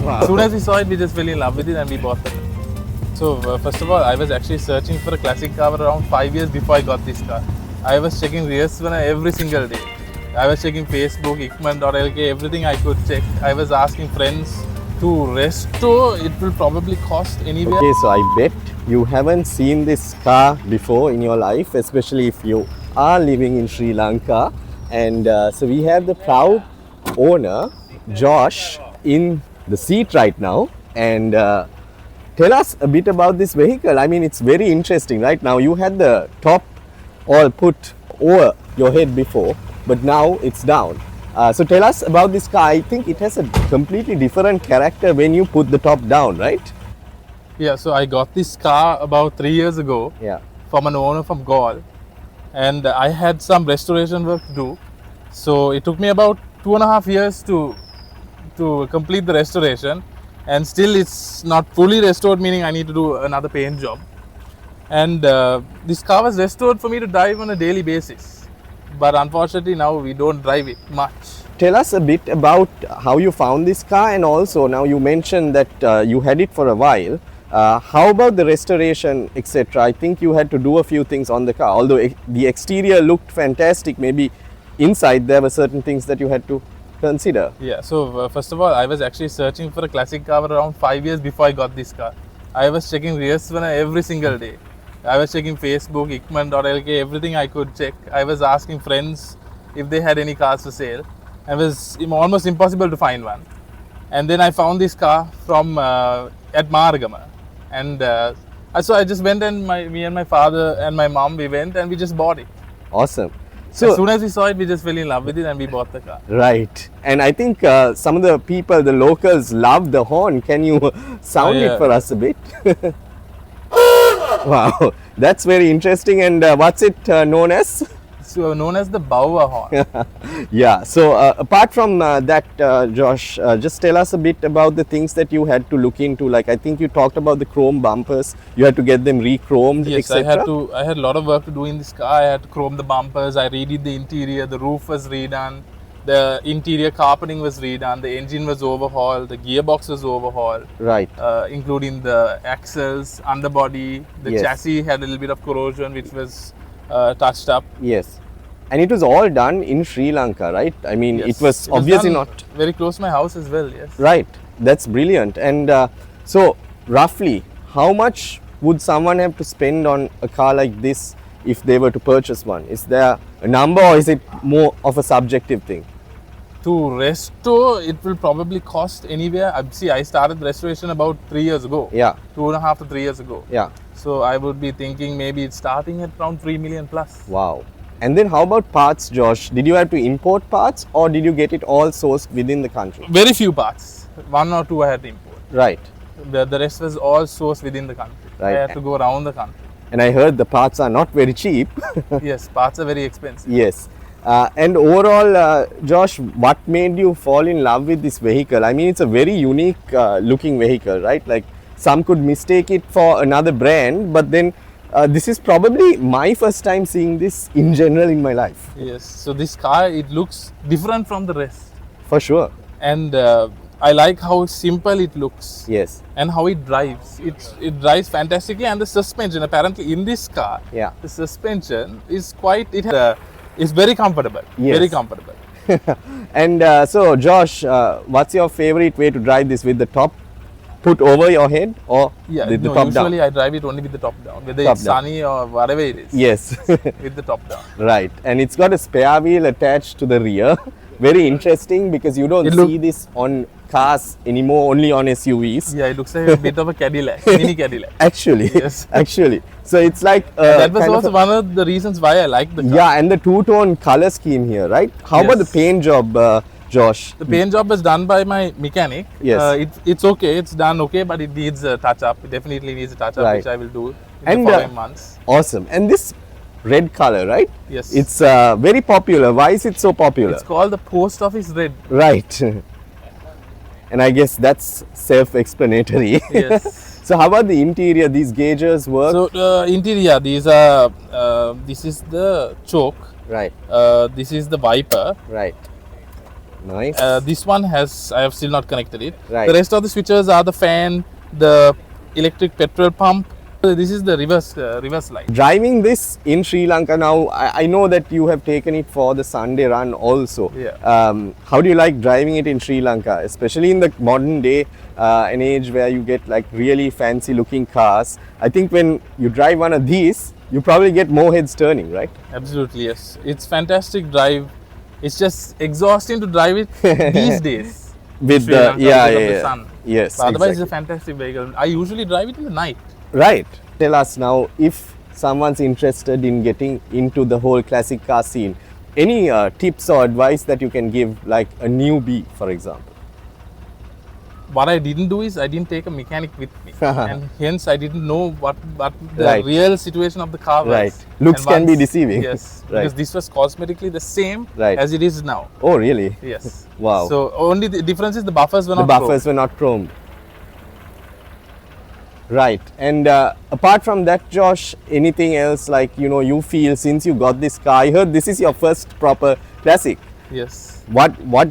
Wow. As soon as we saw it, we just fell in love with it and we bought it. So first of all, I was actually searching for a classic car around 5 years before I got this car. I was checking rears every single day. I was checking Facebook, Ikman.lk, everything I could check. I was asking friends to restore. It will probably cost anywhere. Okay, so I bet you haven't seen this car before in your life, especially if you are living in Sri Lanka. And so we have the proud owner, Josh, in the seat right now. And tell us a bit about this vehicle. I mean, it's very interesting, right? Now, you had the top all put over your head before, but now it's down. So tell us about this car. I think it has a completely different character when you put the top down, right? Yeah, so I got this car about 3 years ago Yeah. from an owner from Gaul, and I had some restoration work to do. So it took me about 2.5 years to complete the restoration, and still it's not fully restored, meaning I need to do another paint job. And this car was restored for me to drive on a daily basis, but unfortunately now we don't drive it much. Tell us a bit about how you found this car, and also now you mentioned that you had it for a while. How about the restoration, etc.? I think you had to do a few things on the car. Although the exterior looked fantastic, maybe inside there were certain things that you had to consider. Yeah, so first of all, I was actually searching for a classic car around 5 years before I got this car. I was checking rears every single day. I was checking Facebook, Ikman.lk, everything I could check. I was asking friends if they had any cars for sale. It was almost impossible to find one. And then I found this car from at Margama. And so I just went, and me and my father and my mom, we went and we just bought it. Awesome. So as soon as we saw it, we just fell in love with it and we bought the car. Right. And I think some of the people, the locals, love the horn. Can you sound it for us a bit? Wow, that's very interesting. And what's it known as? So known as the Bauer horn. Yeah, so apart from that, Josh, just tell us a bit about the things that you had to look into. Like, I think you talked about the chrome bumpers. You had to get them re-chromed, Yes, etc. I had a lot of work to do in this car. I had to chrome the bumpers. I redid the interior. The roof was redone. The interior carpeting was redone. The engine was overhauled. The gearbox was overhauled. Right. Including the axles, underbody. The Yes. chassis had a little bit of corrosion, which was touched up. Yes. And it was all done in Sri Lanka, right? I mean, Yes, it was it was obviously done not. very close to my house as well. Yes. Right. That's brilliant. And so, roughly, how much would someone have to spend on a car like this if they were to purchase one? Is there a number, or is it more of a subjective thing? To restore, it will probably cost anywhere. See, I started restoration about 3 years ago. Yeah. 2.5 to 3 years ago. Yeah. So I would be thinking maybe it's starting at around 3 million plus. Wow. And then how about parts, Josh? Did you have to import parts, or did you get it all sourced within the country? Very few parts. 1 or 2 I had to import. Right. The rest was all sourced within the country. Right. I had to go around the country. And I heard the parts are not very cheap. Yes, parts are very expensive. Yes. And overall, Josh, what made you fall in love with this vehicle? I mean, it's a very unique looking vehicle, right? Like, some could mistake it for another brand, but then this is probably my first time seeing this in general in my life. Yes. So this car, it looks different from the rest. For sure. And I like how simple it looks. Yes. And how it drives. It drives fantastically, and the suspension, apparently in this car, Yeah. the suspension is quite, it's very comfortable. Yes. Very comfortable. And so, Josh, what's your favorite way to drive this? With the top put over your head, or Yeah, with the no, top usually down? I drive it only with the top down, whether Top it's down. sunny or whatever it is. Yes. With the top down. Right. And it's got a spare wheel attached to the rear. Very interesting, because you don't see this on cars anymore, only on SUVs. Yeah, it looks like a bit of a Cadillac, mini Cadillac. Actually, Yes. actually. So it's like That was kind of also one of the reasons why I liked the car. yeah, and the two-tone color scheme here, right? How about the Yes. paint job, Josh? The paint job was done by my mechanic. Yes. It's okay, it's done okay, but it needs a touch up. It definitely needs a touch up, Right. which I will do in And, the following months. Awesome. And this red color, right? Yes. It's very popular. Why is it so popular? It's called the post office red. Right. And I guess that's self-explanatory. Yes. So how about the interior? These gauges work? So interior, these are this is the choke. Right, This is the wiper. right. Nice. This one I have still not connected it. Right. The rest of the switches are the fan, the electric petrol pump. This is the reverse light. Driving this in Sri Lanka now, I know that you have taken it for the Sunday run also. Yeah. How do you like driving it in Sri Lanka, especially in the modern day, an age where you get like really fancy looking cars? I think when you drive one of these, you probably get more heads turning, right? Absolutely, yes. It's fantastic drive. It's just exhausting to drive it these days. With Sri the Lanka because of the sun. Yes, But otherwise, exactly. it's a fantastic vehicle. I usually drive it in the night. Right. Tell us now, if someone's interested in getting into the whole classic car scene, any tips or advice that you can give, like a newbie, for example? What I didn't do is I didn't take a mechanic with me, and hence I didn't know what the Right. real situation of the car was. Right. Looks And can be once- deceiving. Yes, Right. because this was cosmetically the same Right. as it is now. Oh, really? Yes. Wow. So only the difference is the buffers were The not buffers were not chromed. Right. And apart from that, Josh, anything else like, you know, you feel since you got this car, I heard this is your first proper classic. chromed. Yes. What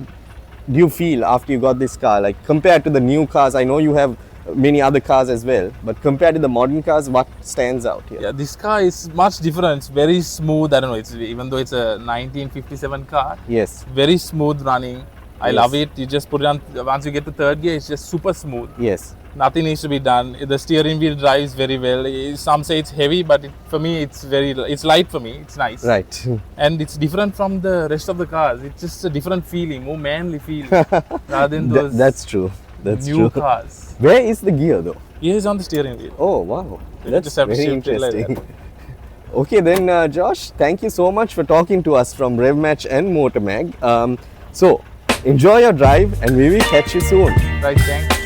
do you feel after you got this car? Like compared to the new cars, I know you have many other cars as well, but compared to the modern cars, what stands out here? Yeah, this car is much different. It's very smooth. I don't know. It's even though it's a 1957 car, Yes. very smooth running. I Yes. love it. You just put it on. Once you get to third gear, it's just super smooth. Yes. Nothing needs to be done. The steering wheel drives very well. Some say it's heavy, but for me, it's light for me. It's nice. Right. And it's different from the rest of the cars. It's just a different feeling, more manly feeling, rather than those That's true. That's new true. cars. Where is the gear though? Here is on the steering wheel. Oh, wow. You That's just have to very shift it like interesting. Okay, then, Josh, thank you so much for talking to us from RevMatch and MotorMag. So, enjoy your drive and we will catch you soon. Right, thanks.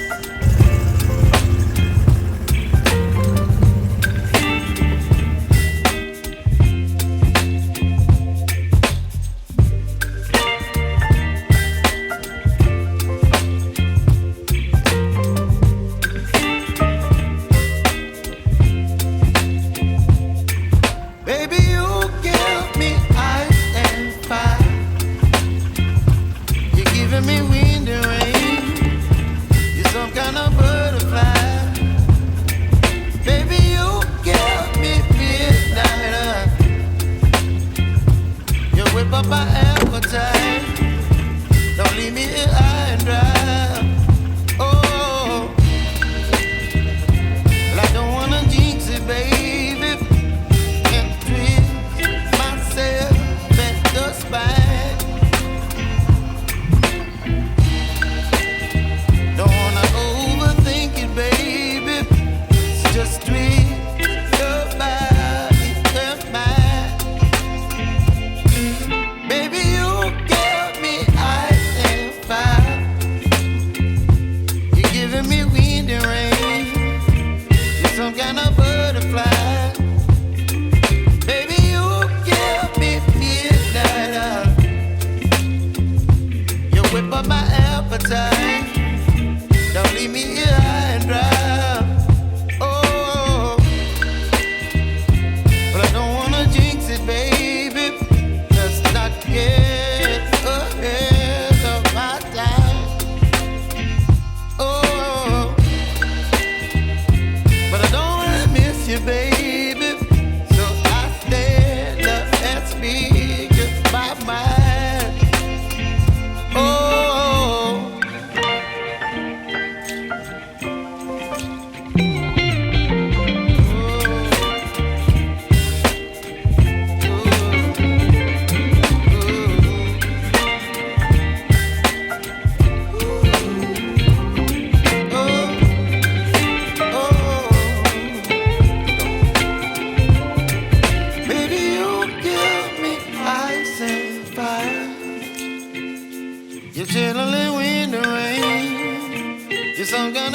Baby, you give me ice and fire. You're giving me wind and rain. You're some kind of butterfly. Baby, you give me midnight. You whip up my appetite. Don't leave me here high and dry. Oh, well, I don't wanna jinx it, baby. Some kind of butterfly. Baby, you give me midnight. You whip up my appetite. Don't leave me here high and dry. Oh, but I don't wanna jinx it, baby. Let's not get ahead of my time. Oh, but I don't wanna miss you, baby. So I stand up and speak my mind. Oh, baby, you give me ice and fire. You're chilling wind and rain. You're some kind